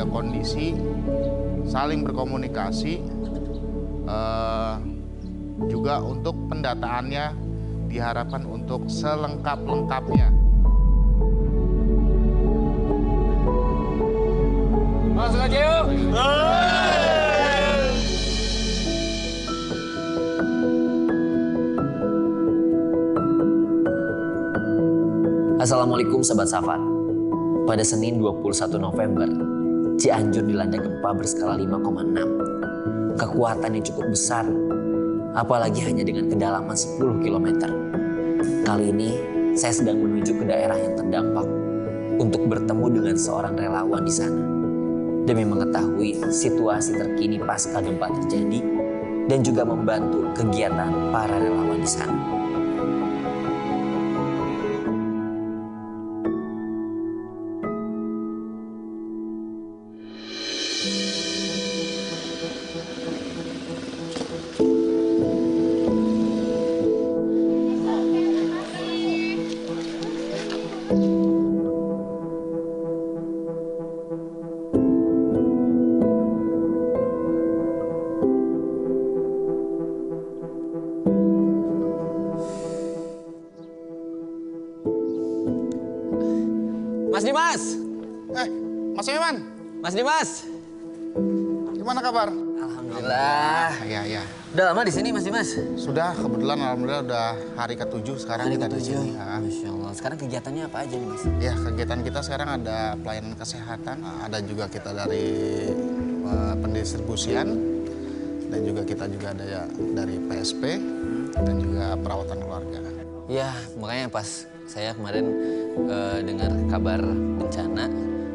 menjaga kondisi, saling berkomunikasi, juga untuk pendataannya diharapkan untuk selengkap-lengkapnya. Masuk aja yuk. Assalamualaikum Sobat Safar. Pada Senin 21 November, Cianjur dilanda gempa berskala 5,6. Kekuatan yang cukup besar, apalagi hanya dengan kedalaman 10 km. Kali ini, saya sedang menuju ke daerah yang terdampak untuk bertemu dengan seorang relawan di sana demi mengetahui situasi terkini pasca gempa terjadi dan juga membantu kegiatan para relawan di sana. Mas Dimas. Mas Eman, Mas Dimas. gimana kabar? Alhamdulillah. Ya. Udah lama di sini Mas Dimas? Sudah, kebetulan alhamdulillah udah hari ke-7 sekarang kita di sini. Masya Allah. Sekarang kegiatannya apa aja nih Mas? Ya, kegiatan kita sekarang ada pelayanan kesehatan, ada juga kita dari pendistribusian, dan juga kita juga ada ya dari PSP dan juga perawatan keluarga. Ya, makanya pas saya kemarin dengar kabar bencana,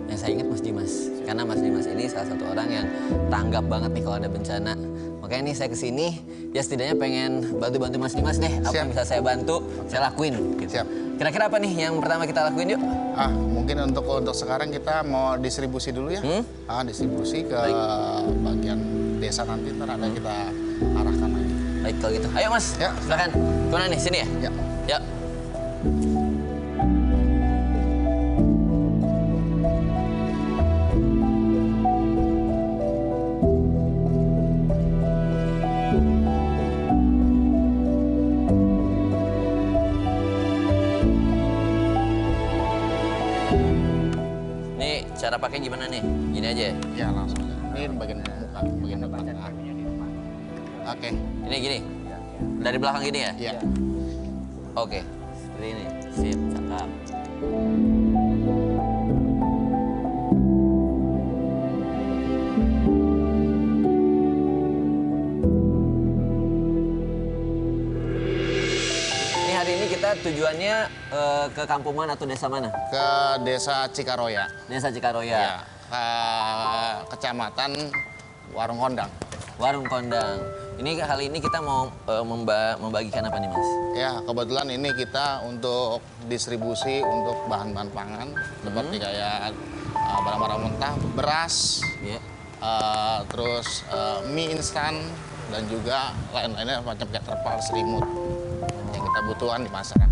yang saya ingat Mas Dimas. Karena Mas Dimas ini salah satu orang yang tanggap banget nih kalau ada bencana. Makanya nih saya kesini, ya setidaknya pengen bantu-bantu Mas Dimas deh. Apa yang bisa saya bantu, saya lakuin. Gitu. Siap. Kira-kira apa nih yang pertama kita lakuin yuk? Mungkin untuk sekarang kita mau distribusi dulu ya. Distribusi ke bagian desa nanti, ntar ada kita arahkan lagi. Baik kalau gitu. Ayo Mas, Ya. silakan. Kemana nih? Sini ya? Ya. Ya. Nih, cara pakai gimana nih? Gini aja ya? Ya, langsung aja. Ini bagian muka, bagian depan. Oke. Ini gini? Dari belakang gini ya? Iya. Oke, seperti ini. Sip, cakep. Ini hari ini kita tujuannya ke kampung mana atau desa mana? Ke desa Cikaroya. Desa Cikaroya. Ya. Ke kecamatan Warung Kondang. Warung Kondang. Ini kali ini kita mau membagikan apa nih Mas? Ya, kebetulan ini kita untuk distribusi untuk bahan-bahan pangan seperti kayak barang-barang mentah, beras, terus mie instan, dan juga lain-lainnya macam kayak terpal, selimut yang kita butuhkan di masyarakat.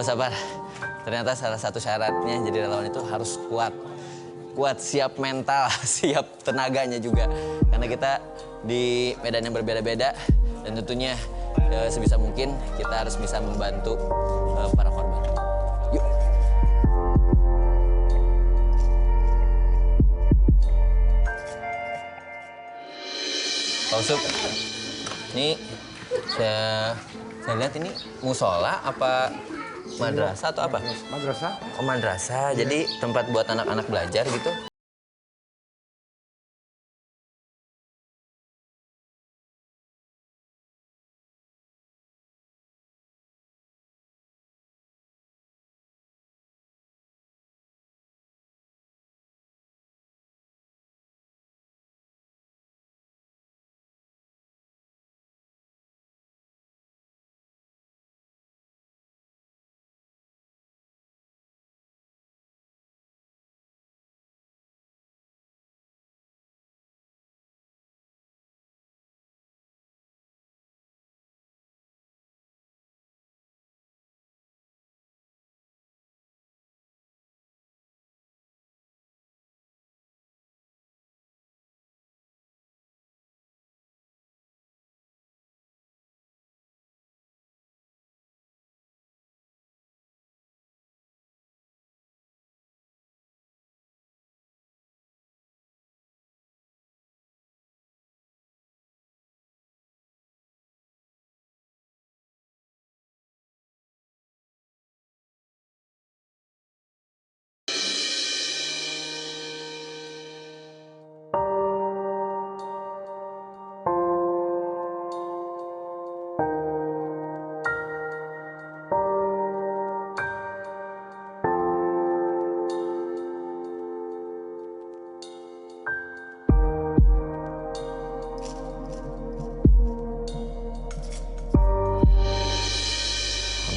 Sabar. Ternyata salah satu syaratnya jadi relawan itu harus kuat. Kuat, siap mental, siap tenaganya juga. Karena kita di medan yang berbeda-beda dan tentunya sebisa mungkin kita harus bisa membantu para korban. Yuk. Pak Usup, ini saya lihat ini musola apa madrasah atau apa? Madrasah. Oh, madrasah. Jadi tempat buat anak-anak belajar gitu.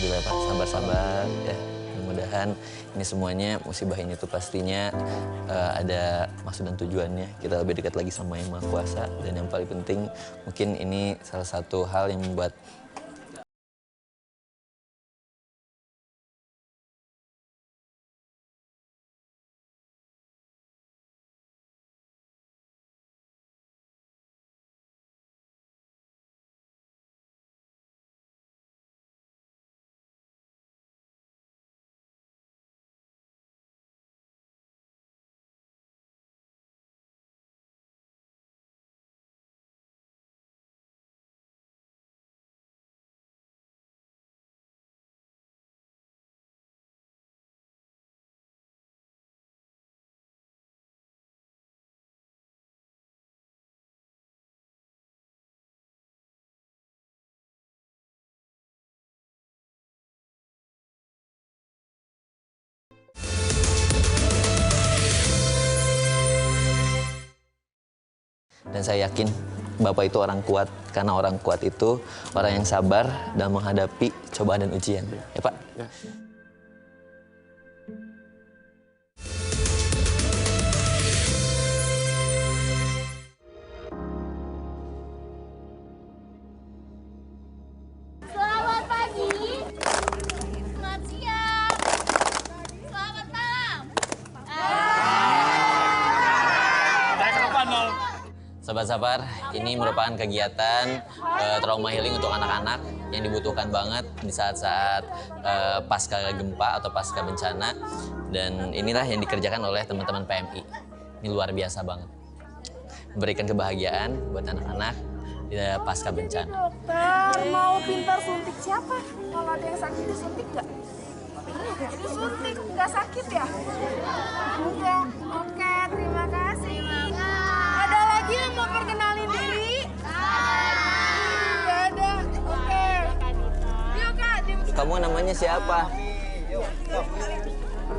Alhamdulillah Pak, sabar-sabar ya. Mudah-mudahan ini semuanya musibah ini tuh pastinya ada maksud dan tujuannya. Kita lebih dekat lagi sama Yang Maha Kuasa dan yang paling penting mungkin ini salah satu hal yang membuat dan saya yakin Bapak itu orang kuat, karena orang kuat itu orang yang sabar dalam menghadapi cobaan dan ujian. Ya Pak? Ya. Selamat pagi, selamat siang, selamat malam. Sabar-sabar, ini merupakan kegiatan trauma healing untuk anak-anak yang dibutuhkan banget di saat-saat pasca gempa atau pasca bencana. Dan inilah yang dikerjakan oleh teman-teman PMI. Ini luar biasa banget. Memberikan kebahagiaan buat anak-anak pasca bencana. Dokter, mau pintar suntik siapa? Kalau ada yang sakit disuntik nggak? Disuntik, nggak sakit ya? Enggak. Oke, terima kasih. Ada lagi yang mau perkenalin diri? Nggak ada. Oke. Yuk Kak, Kamu namanya siapa?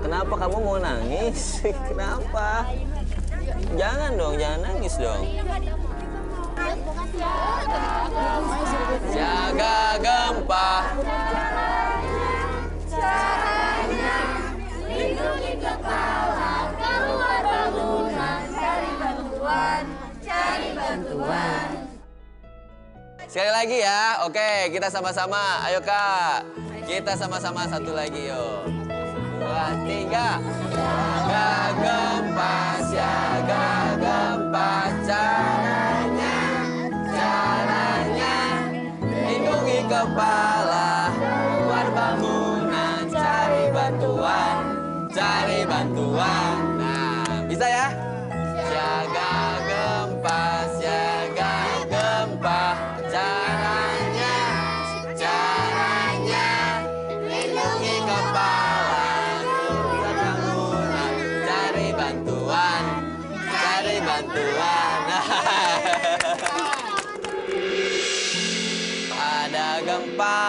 Kenapa kamu mau nangis? Kenapa? Jangan dong, jangan nangis dong. Jaga gempa. Caranya lindungi kepala, keluar bangunan, cari bantuan, cari bantuan. Sekali lagi ya, oke kita sama-sama. Ayo Kak. Kita sama-sama satu lagi yuk. 2, 3. Siaga gempa, siaga gempa, caranya, lindungi kepala, keluar bangunan, cari bantuan, cari bantuan. Nah, bisa ya? Siaga gempa, siaga gempa, caranya, lindungi kepala, keluar bangunan, cari bantuan, cari bantuan. Ada gempa.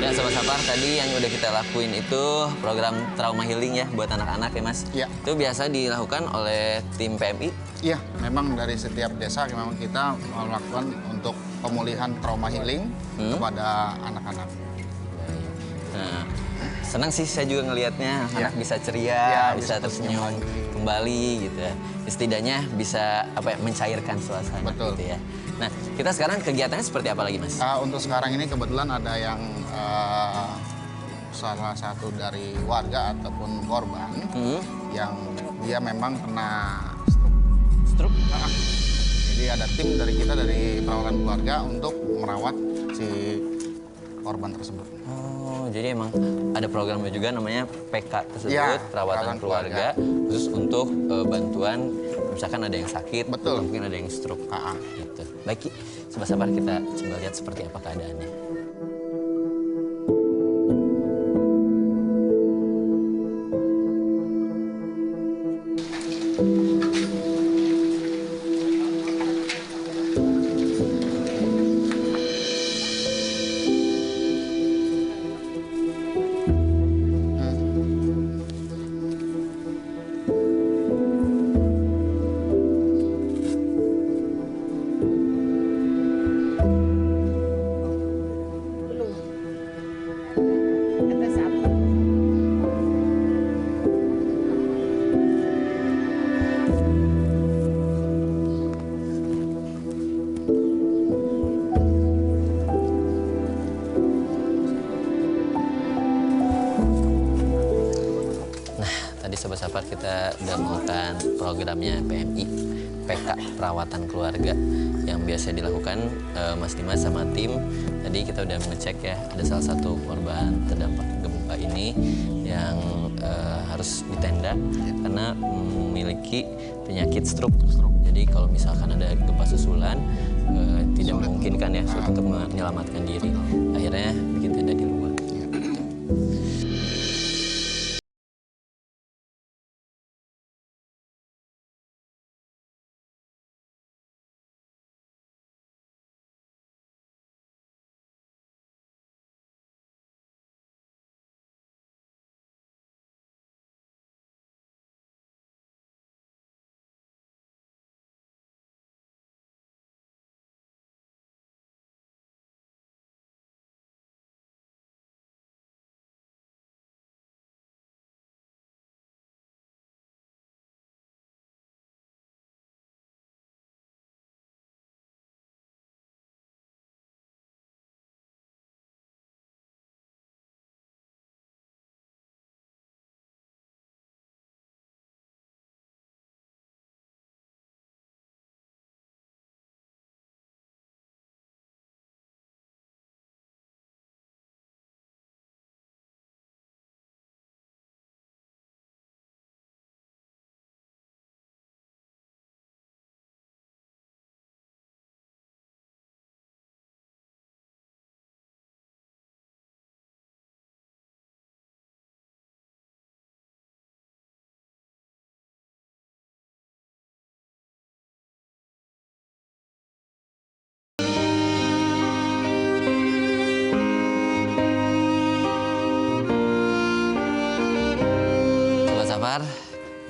Ya Sobat Sapar, tadi yang udah kita lakuin itu program trauma healing ya buat anak-anak ya Mas. Iya. Itu biasa dilakukan oleh tim PMI. Iya, memang dari setiap desa memang kita melakukan untuk pemulihan trauma healing kepada anak-anak. Nah, senang sih saya juga ngelihatnya anak bisa ceria, Ya, bisa bisa tersenyum kembali gitu ya. Setidaknya bisa mencairkan suasana Betul. gitu ya. Nah, kita sekarang kegiatannya seperti apa lagi Mas? Untuk sekarang ini kebetulan ada yang salah satu dari warga ataupun korban yang dia memang kena stroke. Stroke? Jadi ada tim dari kita dari perawatan keluarga untuk merawat si korban tersebut. Oh, jadi emang ada programnya juga namanya PK tersebut, Ya, perawatan keluarga, khusus untuk bantuan misalkan ada yang sakit, Betul. atau mungkin ada yang stroke. Ah, ah. Gitu. Baik, Ki. Sabar-sabar kita coba lihat seperti apa keadaannya. Tadi Sobat Sapar kita udah melakukan programnya PMI, PK Perawatan Keluarga yang biasa dilakukan Mas Dimas sama tim. Tadi kita udah mengecek ya, ada salah satu korban terdampak gempa ini yang harus ditenda karena memiliki penyakit stroke. Jadi kalau misalkan ada gempa susulan tidak memungkinkan ya sulit untuk menyelamatkan diri. Akhirnya bikin tenda di luar.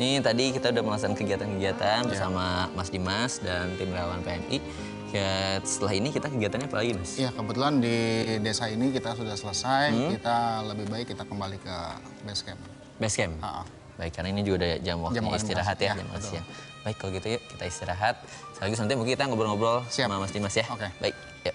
Ini tadi kita udah melaksanakan kegiatan-kegiatan bersama Mas Dimas dan tim relawan PMI. Ya, setelah ini kita kegiatannya apa lagi, Mas? Iya, kebetulan di desa ini kita sudah selesai. Kita lebih baik kita kembali ke base camp. Base camp? Baik, karena ini juga udah jam waktunya istirahat ya, jam makan siang. Baik, kalau gitu yuk kita istirahat. Sekaligus nanti mungkin kita ngobrol-ngobrol sama Mas Dimas ya. Oke. Baik, yuk.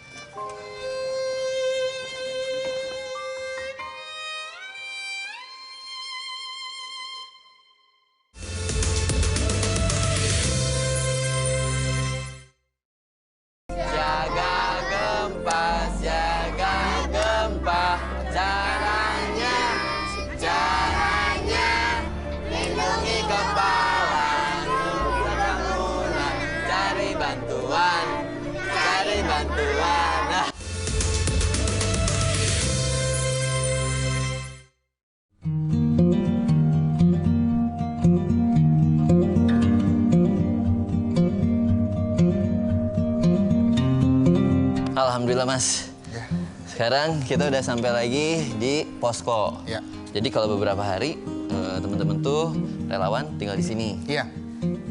Alhamdulillah, Mas. Sekarang kita udah sampai lagi di posko. Jadi kalau beberapa hari teman-teman tuh relawan tinggal di sini. Iya.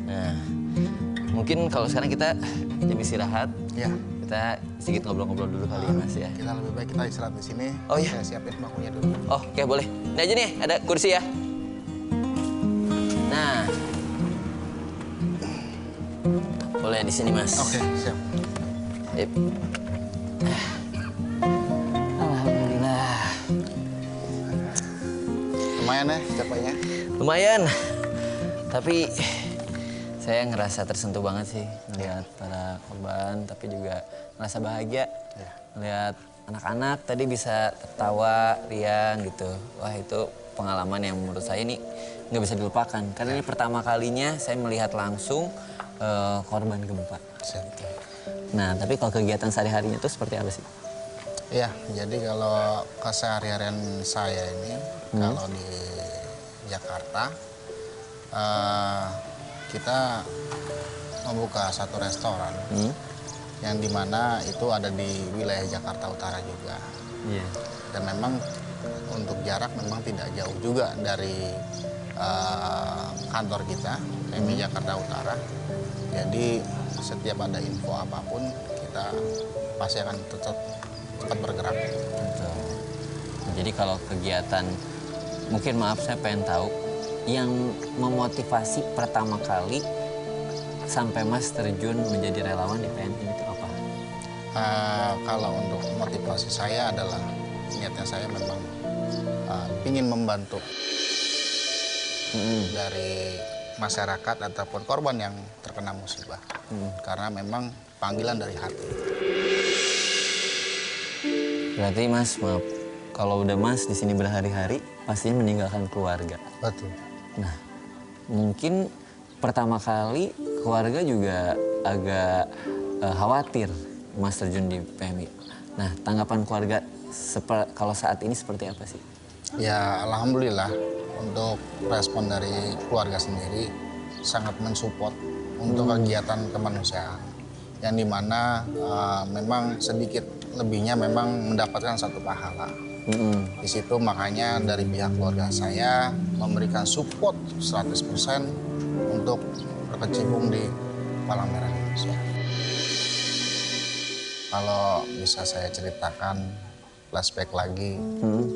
Nah, mungkin kalau sekarang kita jam istirahat. Kita sedikit ngobrol-ngobrol dulu kali ya, Mas ya. Kita lebih baik kita istirahat di sini. Oh iya. Saya siapin bangkunya dulu. Oh, oke, boleh. Ini aja nih, ada kursi ya. Nah. Boleh di sini, Mas. Oke, siap. Yep. Alhamdulillah. Lumayan ya capeknya? Lumayan. Tapi saya ngerasa tersentuh banget sih melihat para korban, tapi juga ngerasa bahagia melihat anak-anak tadi bisa tertawa, riang gitu. Wah, itu pengalaman yang menurut saya ini nggak bisa dilupakan. Karena ini pertama kalinya saya melihat langsung korban gempa. Nah, tapi kalau kegiatan sehari-harinya itu seperti apa sih? Iya, jadi kalau keseharian saya ini, kalau di Jakarta, kita membuka satu restoran yang dimana itu ada di wilayah Jakarta Utara juga. Dan memang untuk jarak memang tidak jauh juga dari kantor kita, PMI Jakarta Utara. Jadi setiap ada info apapun kita pasti akan tetap bergerak. Betul. Jadi kalau kegiatan, mungkin maaf saya pengen tahu, yang memotivasi pertama kali sampai Mas terjun menjadi relawan di PMI itu apa? Kalau untuk motivasi saya adalah niatnya saya memang ingin membantu dari masyarakat ataupun korban yang terkena musibah. Karena memang panggilan dari hati. Berarti Mas, maaf, kalau udah Mas di sini berhari-hari, pastinya meninggalkan keluarga. Betul. Nah, mungkin pertama kali keluarga juga agak khawatir Mas terjun di PMI. Nah, tanggapan keluarga kalau saat ini seperti apa sih? Ya, alhamdulillah untuk respon dari keluarga sendiri sangat mensupport untuk kegiatan kemanusiaan. Yang dimana memang sedikit lebihnya memang mendapatkan satu pahala. Di situ makanya dari pihak keluarga saya memberikan support 100% untuk berkecimpung di Palang Merah Indonesia. Kalau bisa saya ceritakan flashback lagi,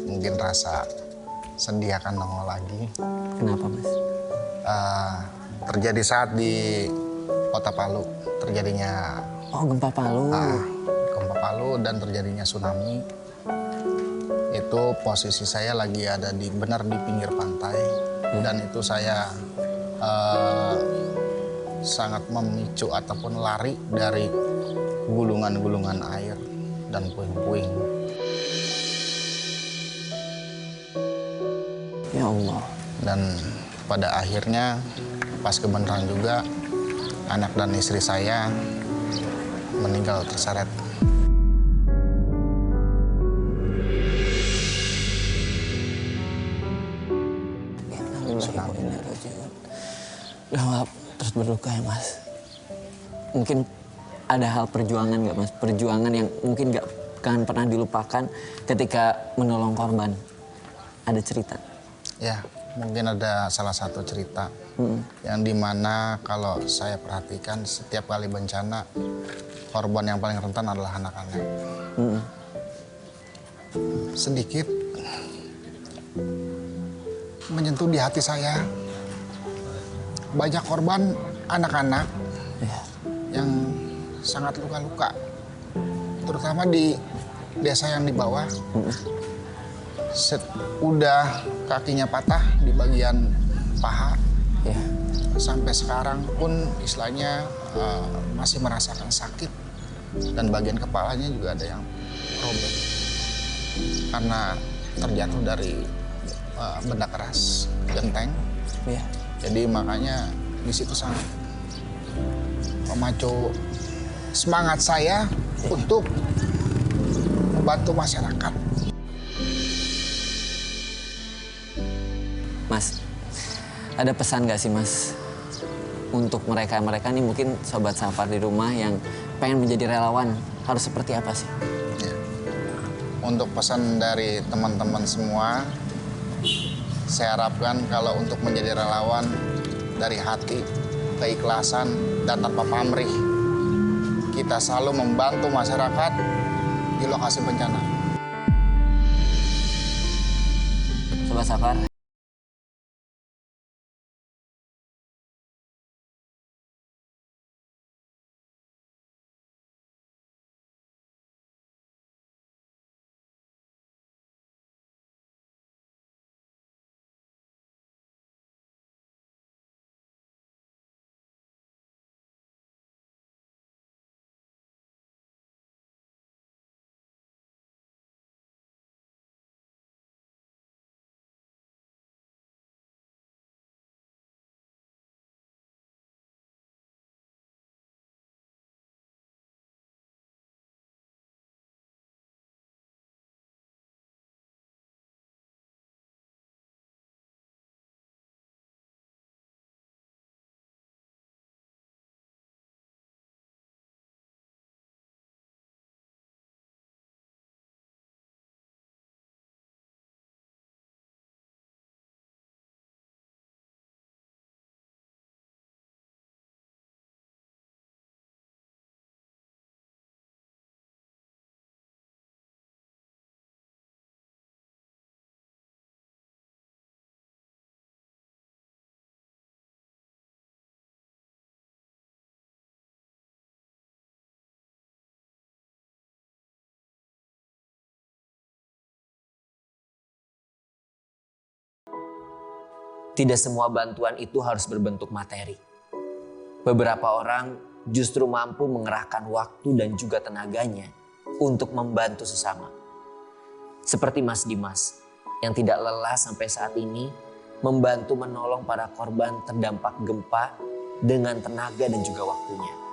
mungkin rasa sedih akan nongol lagi. Kenapa, Mas? Terjadi saat di Kota Palu, terjadinya gempa Palu. Gempa Palu dan terjadinya tsunami. Itu posisi saya lagi ada benar di pinggir pantai dan itu saya sangat memicu ataupun lari dari gulungan-gulungan air dan puing-puing. Ya Allah. Dan pada akhirnya pas kebenaran juga anak dan istri saya meninggal terseret. Udah maaf, terus berduka ya Mas. Mungkin ada hal perjuangan nggak Mas? Perjuangan yang mungkin nggak akan pernah dilupakan ketika menolong korban. Ada cerita? Ya, mungkin ada salah satu cerita yang dimana kalau saya perhatikan setiap kali bencana korban yang paling rentan adalah anak-anak. Sedikit menyentuh di hati saya. Banyak korban anak-anak yang sangat luka-luka, terutama di desa yang di bawah. Udah kakinya patah di bagian paha, sampai sekarang pun istilahnya masih merasakan sakit, dan bagian kepalanya juga ada yang robek karena terjatuh dari benda keras genteng. Jadi makanya di situ sangat memacu semangat saya untuk membantu masyarakat. Mas, ada pesan gak sih Mas untuk mereka-mereka nih, mungkin sobat Safar di rumah yang pengen menjadi relawan, harus seperti apa sih? Untuk pesan dari teman-teman semua, saya harapkan kalau untuk menjadi relawan dari hati, keikhlasan, dan tanpa pamrih, kita selalu membantu masyarakat di lokasi bencana. Sobat Safar, Tidak semua bantuan itu harus berbentuk materi. Beberapa orang justru mampu mengerahkan waktu dan juga tenaganya untuk membantu sesama. Seperti Mas Dimas yang tidak lelah sampai saat ini membantu menolong para korban terdampak gempa dengan tenaga dan juga waktunya.